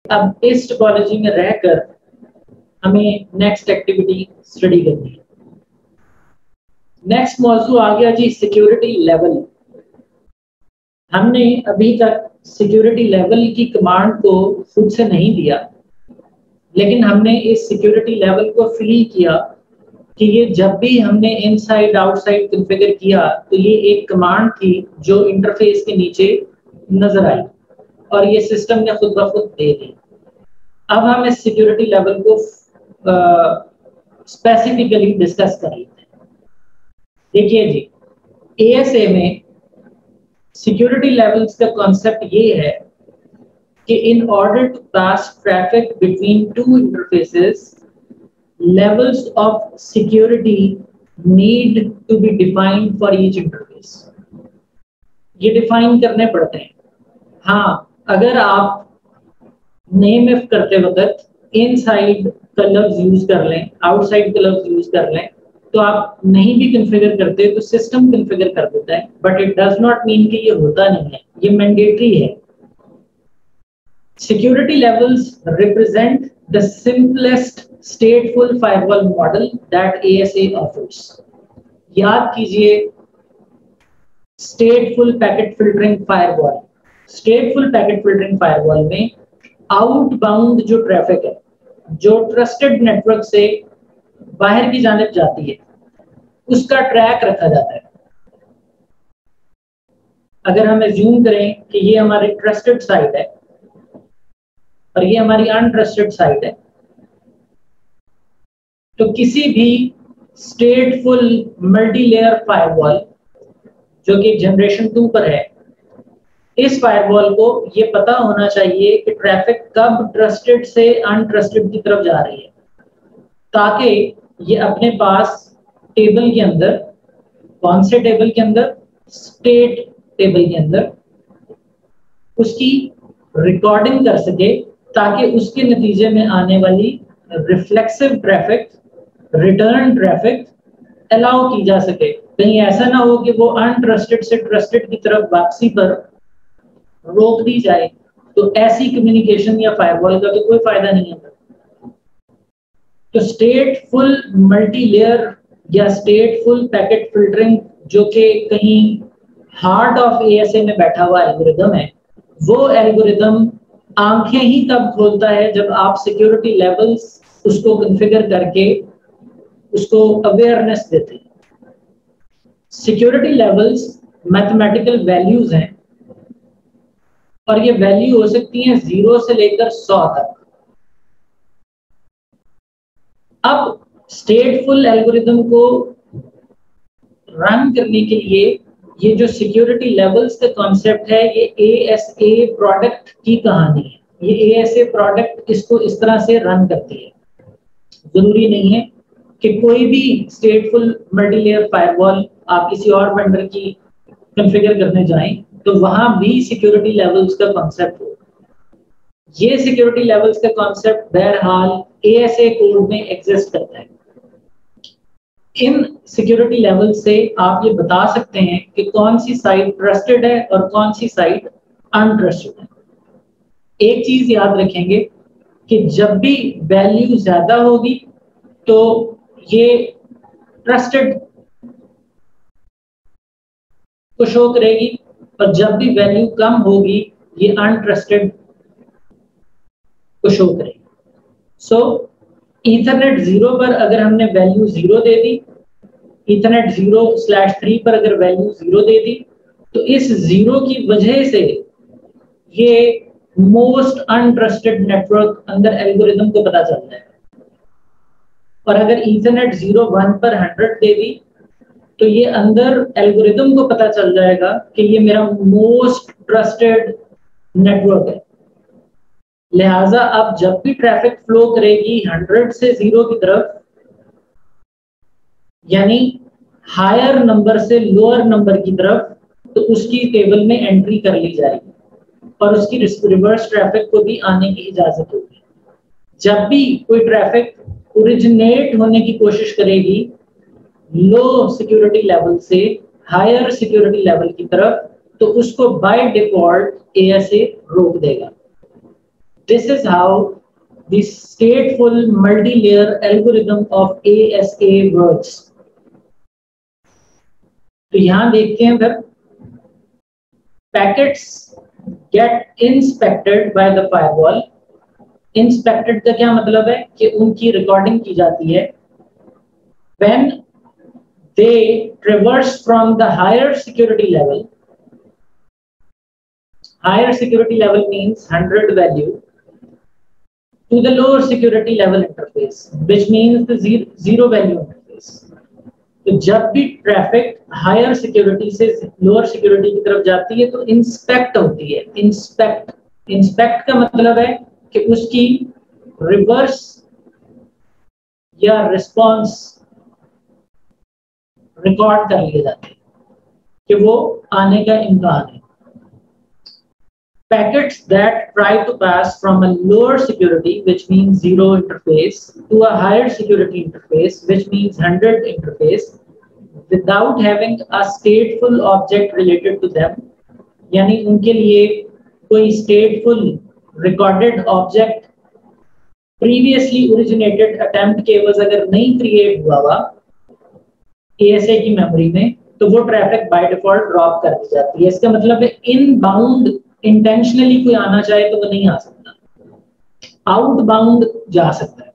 अब इस टोपोलॉजी में रहकर हमें नेक्स्ट एक्टिविटी स्टडी करनी है। नेक्स्ट मौजू आ गया जी सिक्योरिटी लेवल। हमने अभी तक सिक्योरिटी लेवल की कमांड को खुद से नहीं दिया, लेकिन हमने इस सिक्योरिटी लेवल को फ्री किया कि ये जब भी हमने इनसाइड आउटसाइड कॉन्फ़िगर किया तो ये एक कमांड थी जो इंटरफेस के नीचे नजर आई और ये सिस्टम ने खुद ब खुद दे दी। अब हम इस सिक्योरिटी लेवल को स्पेसिफिकली डिस्कस कर लेते हैं। देखिए जी, एएसए में सिक्योरिटी लेवल्स का कॉन्सेप्ट ये है कि in order to pass traffic between two interfaces, levels of security need to be defined for each interface। ये डिफाइन करने पड़ते हैं। हाँ, अगर आप नेम इफ करते वक्त इनसाइड का लफ्ज यूज कर लें, आउटसाइड का लफ्ज यूज कर लें, तो आप नहीं भी कॉन्फ़िगर करते तो सिस्टम कॉन्फ़िगर कर देता है, but it does not mean कि ये होता नहीं है, ये मैंडेटरी है। Security levels represent the simplest stateful firewall model that ASA offers। याद कीजिए, stateful packet filtering firewall। stateful packet filtering firewall में आउटबाउंड जो ट्रैफिक है, जो ट्रस्टेड नेटवर्क से बाहर की जानिब जाती है, उसका ट्रैक रखा जाता है। अगर हम एज्यूम करें कि ये हमारी ट्रस्टेड साइट है और ये हमारी अनट्रस्टेड साइट है, तो किसी भी स्टेटफुल मल्टी लेयर फायरवॉल जो कि जनरेशन 2 पर है, इस फायरवॉल को ये पता होना चाहिए कि ट्रैफिक कब ट्रस्टेड से अनट्रस्टेड की तरफ जा रही है, ताकि ये अपने पास टेबल के अंदर, कौन से टेबल के अंदर, स्टेट टेबल के अंदर, उसकी रिकॉर्डिंग कर सके, ताकि उसके नतीजे में आने वाली reflexive traffic, return traffic allow की जा सके। कहीं ऐसा ना हो कि वो अनट्रस्टेड से ट्रस्टेड की तरफ वापसी पर रोक दी जाए, तो ऐसी कम्युनिकेशन या फायरवॉल का तो कोई फायदा नहीं है। तो स्टेटफुल मल्टी लेयर या स्टेटफुल पैकेट फिल्टरिंग जो कि कहीं हार्ट ऑफ एएसए में बैठा हुआ एल्गोरिदम है, वो एल्गोरिदम आंखें ही तब खोलता है जब आप सिक्योरिटी लेवल्स उसको कॉन्फ़िगर करके उसको अवेयरनेस देते हैं। सिक्योरिटी लेवल्स मैथमेटिकल वैल्यूज हैं और ये वैल्यू हो सकती है 0 से लेकर 100 तक। अब स्टेटफुल एल्गोरिदम को रन करने के लिए ये जो सिक्योरिटी लेवल्स का कॉन्सेप्ट है, ये एएसए प्रोडक्ट की कहानी है। ये एएसए प्रोडक्ट इसको इस तरह से रन करती है। जरूरी नहीं है कि कोई भी स्टेटफुल मल्टीलेयर फायरवॉल आप किसी और वेंडर की कॉन्फ़िगर करने जाएं तो वहां भी सिक्योरिटी लेवल्स का कॉन्सेप्ट हो। ये सिक्योरिटी लेवल्स का कॉन्सेप्ट बहरहाल एएसए कोड में एग्जिस्ट करता है। इन सिक्योरिटी लेवल से आप ये बता सकते हैं कि कौन सी साइट ट्रस्टेड है और कौन सी साइट अनट्रस्टेड है। एक चीज याद रखेंगे कि जब भी वैल्यू ज्यादा होगी तो ये ट्रस्टेड को शो करेगी, और जब भी वैल्यू कम होगी ये अनट्रस्टेड को शो करेगी। सो ईथरनेट 0 पर अगर हमने वैल्यू 0 दे दी, ईथरनेट 0/3 पर अगर वैल्यू 0 दे दी, तो इस 0 की वजह से ये मोस्ट अनट्रस्टेड नेटवर्क अंदर एल्गोरिदम को पता चलता है। और अगर ईथरनेट 0/1 पर 100 दे दी, तो ये अंदर एल्गोरिदम को पता चल जाएगा कि ये मेरा मोस्ट ट्रस्टेड नेटवर्क है। लिहाजा अब जब भी ट्रैफिक फ्लो करेगी 100 से 0 की तरफ, यानी हायर नंबर से लोअर नंबर की तरफ, तो उसकी टेबल में एंट्री कर ली जाएगी और उसकी रिवर्स ट्रैफिक को भी आने की इजाजत होगी। जब भी कोई ट्रैफिक ओरिजिनेट होने की कोशिश करेगी लो सिक्योरिटी लेवल से हायर सिक्योरिटी लेवल की तरफ, तो उसको बाय डिफॉल्ट एएसए रोक देगा। This is how the stateful multi-layer algorithm of ASA works. तो यहां देखते हैं फिर packets get inspected by the firewall. Inspected का क्या मतलब है कि उनकी रिकॉर्डिंग की जाती है when they traverse from the higher security level. Higher security level means 100 value to the lower security level interface, which means the zero value interface. तो जब भी ट्रैफिक हायर सिक्योरिटी से लोअर सिक्योरिटी की तरफ जाती है तो इंस्पेक्ट होती है। इंस्पेक्ट का मतलब है कि उसकी रिवर्स या रिस्पॉन्स रिकॉर्ड कर लिए जाते हैं कि वो आने का इम्कान है। Packets that try to pass from a lower security, which means zero interface, to a higher security interface, which means 100 interface, without having a stateful object related to them, यानी उनके लिए कोई stateful recorded object previously originated attempt के वजह अगर नहीं create हुआ ASA की मेमोरी में, तो वो ट्रैफिक बाय डिफॉल्ट ड्रॉप कर दी जाती है। इसका मतलब है इनबाउंड इंटेंशनली कोई आना चाहे तो वो नहीं आ सकता, आउटबाउंड जा सकता है।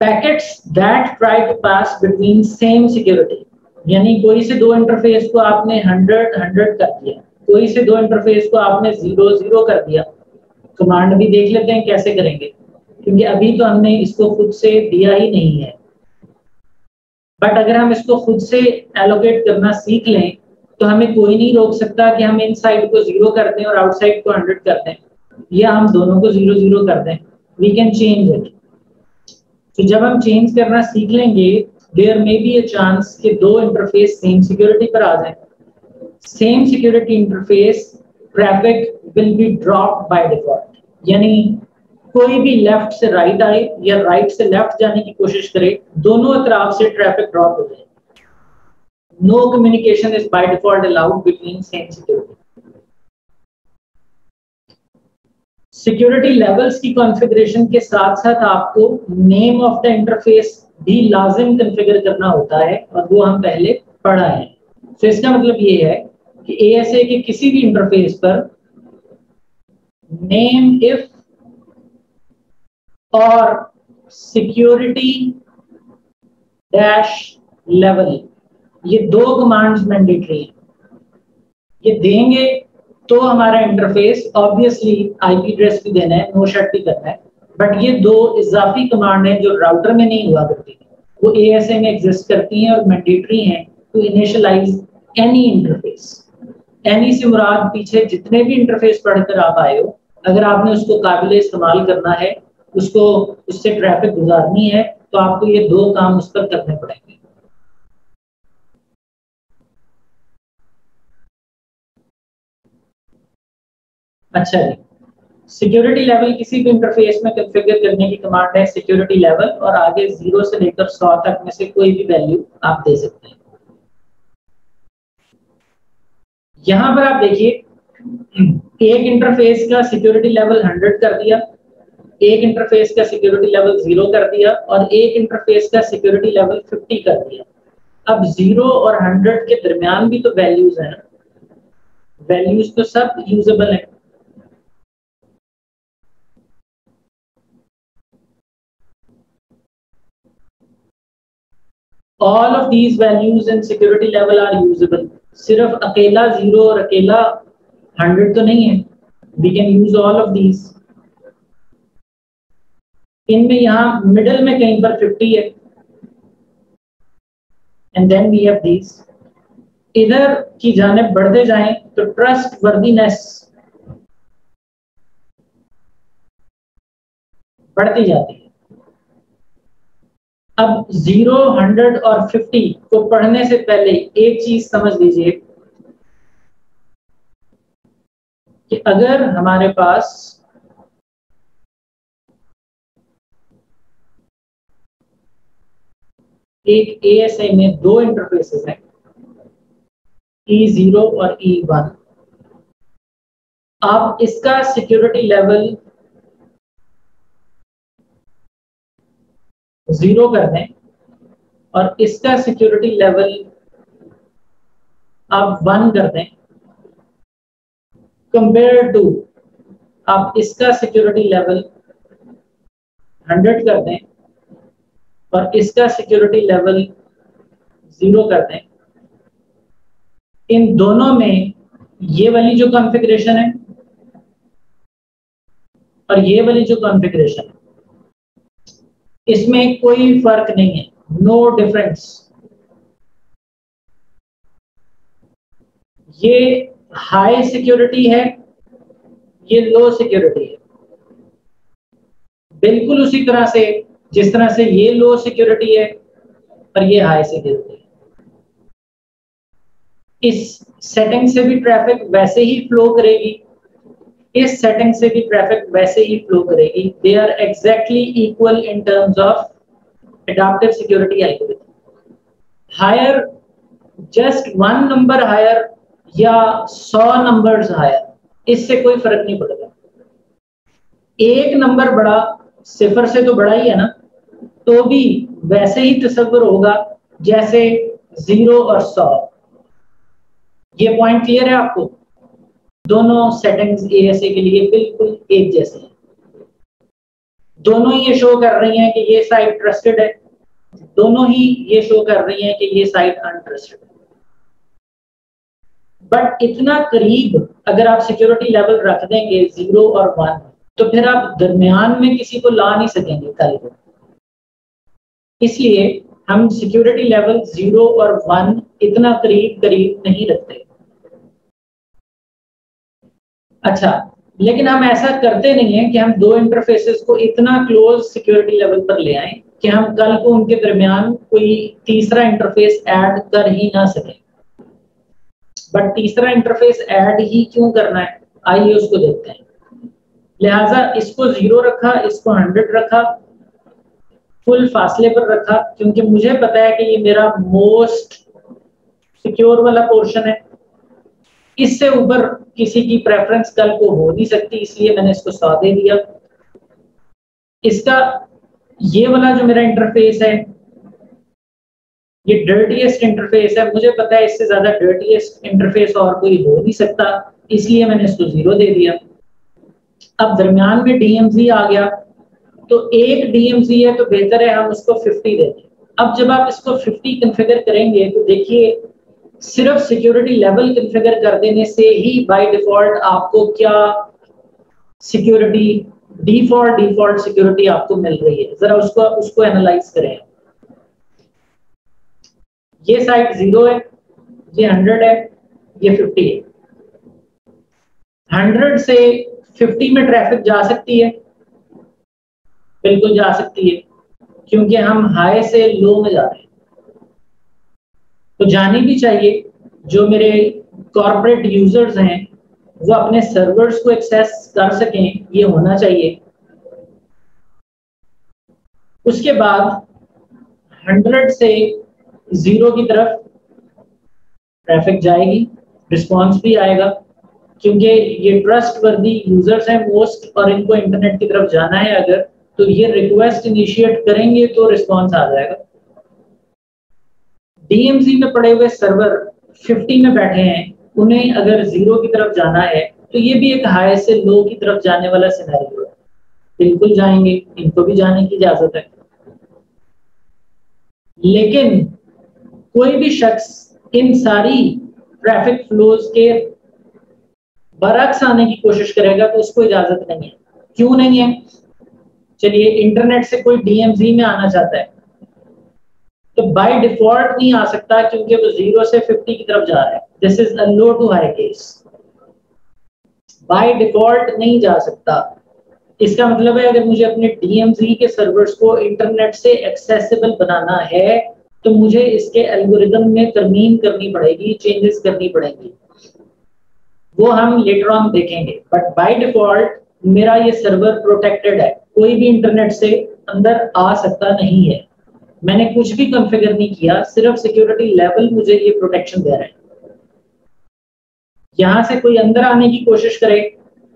Packets that try to pass between same security, यानी कोई से दो इंटरफेस को आपने 100 कर दिया, कोई से दो इंटरफेस को आपने 0 कर दिया। कमांड भी देख लेते हैं कैसे करेंगे, क्योंकि अभी तो हमने इसको खुद से दिया ही नहीं है। बट अगर हम इसको खुद से एलोकेट करना सीख लें तो हमें कोई नहीं रोक सकता कि हम इनसाइड को 0 कर दें और आउटसाइड को 100 कर दें, या हम दोनों को 0 कर दें। We can change it. तो जब हम चेंज करना सीख लेंगे, there may be a chance कि दो इंटरफेस सेम सिक्योरिटी पर आ जाएं। Same security interface traffic will be dropped by default, यानी कोई भी लेफ्ट से राइट आए या राइट से लेफ्ट जाने की कोशिश करे, दोनों तरफ से ट्रैफिक ड्रॉप हो जाए। No communication is by default allowed between same security. Security levels की कॉन्फ़िगरेशन के साथ साथ आपको नेम ऑफ द इंटरफेस भी लाजिम कॉन्फ़िगर करना होता है, और वो हम पहले पढ़ा है। तो इसका मतलब ये है कि ASA के किसी भी इंटरफेस पर नेम इफ और सिक्योरिटी डैश लेवल, ये दो कमांड्स मैंडेटरी हैं। ये देंगे तो हमारा इंटरफेस ऑब्वियसली आईपी एड्रेस भी देना है, नो शट भी करना है, बट ये दो इजाफी कमांड हैं जो राउटर में नहीं हुआ करती, वो ASA में एग्जिस्ट करती हैं और मैंडेटरी हैं to initialize any interface. Any से मुराद पीछे जितने भी इंटरफेस पढ़कर आप आए हो, अगर आपने उसको काबिल इस्तेमाल करना है, उसको उससे ट्रैफिक गुजारनी है, तो आपको ये दो काम उस पर करने पड़ेंगे। अच्छा जी, सिक्योरिटी लेवल किसी भी इंटरफेस में कॉन्फ़िगर करने की कमांड है सिक्योरिटी लेवल, और आगे 0 से लेकर 100 तक में से कोई भी वैल्यू आप दे सकते हैं। यहां पर आप देखिए, एक इंटरफेस का सिक्योरिटी लेवल 100 कर दिया, एक इंटरफेस का सिक्योरिटी लेवल 0 कर दिया, और एक इंटरफेस का सिक्योरिटी लेवल 50 कर दिया। अब 0 और 100 के दरमियान भी तो वैल्यूज हैं, वैल्यूज तो सब यूजेबल हैं। All of these values in security level are usable. सिर्फ अकेला 0 और अकेला 100 तो नहीं है, we can use all of these. इनमें यहाँ मिडल में कहीं पर 50 है, and then we have these. इधर की जानिब बढ़ते जाएं तो ट्रस्ट वर्दीनेस बढ़ती जाती है। अब 0, 100 और 50 को पढ़ने से पहले एक चीज समझ लीजिए कि अगर हमारे पास एक ASA में दो इंटरफेसेस हैं, E0 और E1, आप इसका सिक्योरिटी लेवल 0 कर दें और इसका सिक्योरिटी लेवल आप 1 कर दें, कंपेयर टू आप इसका सिक्योरिटी लेवल 100 कर दें और इसका सिक्योरिटी लेवल 0 कर दें। इन दोनों में ये वाली जो कॉन्फ़िगरेशन है और ये वाली जो कॉन्फ़िगरेशन है, इसमें कोई फर्क नहीं है, नो डिफरेंस। ये हाई सिक्योरिटी है, ये लो सिक्योरिटी है, बिल्कुल उसी तरह से जिस तरह से ये लो सिक्योरिटी है और ये हाई सिक्योरिटी है। इस सेटिंग से भी ट्रैफिक वैसे ही फ्लो करेगी, इस सेटिंग से भी ट्रैफिक वैसे ही फ्लो करेगी। They are exactly equal in terms of adaptive security algorithm. Higher, just 1 number higher या 100 नंबर्स हायर, इससे कोई फर्क नहीं पड़ता। एक नंबर बड़ा, 0 से तो बड़ा ही है ना, तो भी वैसे ही तस्वीर होगा जैसे 0 और 100। ये पॉइंट क्लियर है आपको? दोनों सेटिंग्स एएसए के लिए बिल्कुल एक जैसे हैं। दोनों ही ये शो कर रही हैं कि ये साइट ट्रस्टेड है, दोनों ही ये शो कर रही हैं कि ये साइट अनट्रस्टेड है। बट इतना करीब अगर आप सिक्योरिटी लेवल रख देंगे 0 और 1, तो फिर आप दरमियान में किसी को ला नहीं सकेंगे कल को। इसलिए हम सिक्योरिटी लेवल 0 और 1 इतना करीब करीब नहीं रखते। अच्छा, लेकिन हम ऐसा करते नहीं है कि हम दो इंटरफेसेस को इतना क्लोज सिक्योरिटी लेवल पर ले आए कि हम कल को उनके दरमियान कोई तीसरा इंटरफेस ऐड कर ही ना सके। बट तीसरा इंटरफेस ऐड ही क्यों करना है, आइए उसको देखते हैं। लिहाजा इसको 0 रखा, इसको 100 रखा, फुल फासले पर रखा, क्योंकि मुझे पता है कि ये मेरा मोस्ट सिक्योर वाला पोर्शन है। इससे ऊपर किसी की प्रेफरेंस कल को हो नहीं सकती, इसलिए मैंने इसको 100 दे दिया। इसका ये वाला जो मेरा इंटरफेस है, ये डर्टीएस्ट इंटरफेस है। मुझे पता है इससे ज्यादा डर्टीएस्ट इंटरफेस और कोई हो नहीं सकता, इसलिए मैंने इसको 0 दे दिया। अब दरमियान में डीएमजी आ गया, तो एक डीएमजी है तो बेहतर है हम उसको 50 दे दें। अब जब आप इसको 50 कॉन्फ़िगर करेंगे तो देखिए सिर्फ सिक्योरिटी लेवल कॉन्फ़िगर कर देने से ही बाय डिफॉल्ट आपको क्या सिक्योरिटी, डिफॉल्ट सिक्योरिटी आपको मिल रही है। जरा उसको एनालाइज करें। ये साइट 0 है, ये 100 है, ये 50 है। 100 से 50 में ट्रैफिक जा सकती है, बिल्कुल जा सकती है, क्योंकि हम हाई से लो में जा रहे हैं। तो जानी भी चाहिए। जो मेरे कॉर्पोरेट यूजर्स हैं वो अपने सर्वर्स को एक्सेस कर सकें, ये होना चाहिए। उसके बाद 100 से 0 की तरफ ट्रैफिक जाएगी, रिस्पांस भी आएगा, क्योंकि ये ट्रस्टवर्दी यूजर्स हैं मोस्ट, और इनको इंटरनेट की तरफ जाना है अगर, तो ये रिक्वेस्ट इनिशिएट करेंगे तो रिस्पांस आ जाएगा। डीएमजी में पड़े हुए सर्वर 50 में बैठे हैं, उन्हें अगर 0 की तरफ जाना है तो ये भी एक हाई से लो की तरफ जाने वाला सिनेरियो है। बिल्कुल जाएंगे, इनको भी जाने की इजाजत है। लेकिन कोई भी शख्स इन सारी ट्रैफिक फ्लोज के बरक्स आने की कोशिश करेगा तो उसको इजाजत नहीं है। क्यों नहीं है? चलिए, इंटरनेट से कोई डीएमजी में आना चाहता है तो बाय डिफॉल्ट नहीं आ सकता, क्योंकि वो 0 से 50 की तरफ जा रहा है। This is a low to high case, by default नहीं जा सकता। इसका मतलब है अगर मुझे अपने डीएमजी के सर्वर्स को इंटरनेट से एक्सेसिबल बनाना है तो मुझे इसके एल्गोरिदम में तरमीम करनी पड़ेगी, चेंजेस करनी पड़ेंगी। वो हम लेटर ऑन देखेंगे। बट बाय डिफॉल्ट मेरा ये सर्वर प्रोटेक्टेड है, कोई भी इंटरनेट से अंदर आ सकता नहीं है। मैंने कुछ भी कॉन्फ़िगर नहीं किया, सिर्फ सिक्योरिटी लेवल मुझे ये प्रोटेक्शन दे रहा है। यहां से कोई अंदर आने की कोशिश करे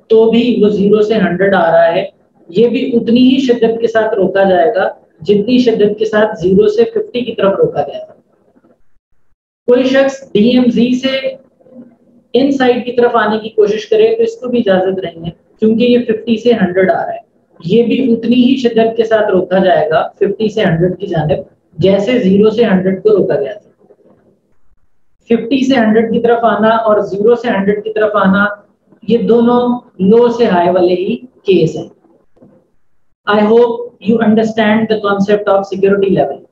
तो भी वो 0 से 100 आ रहा है, ये भी उतनी ही शिद्दत के साथ रोका जाएगा जितनी शिद्दत के साथ 0 से 50 की तरफ रोका गया था। कोई शख्स DMZ से इन साइड की तरफ आने की कोशिश करे तो इसको भी इजाजत नहीं है, क्योंकि ये 50 से 100 आ रहा है, ये भी उतनी ही शिद्दत के साथ रोका जाएगा 50 से 100 की जानिब जैसे 0 से 100 को रोका गया था। 50 से 100 की तरफ आना और 0 से 100 की तरफ आना, ये दोनों लो से हाई वाले ही केस हैं। I hope you understand the concept of security level.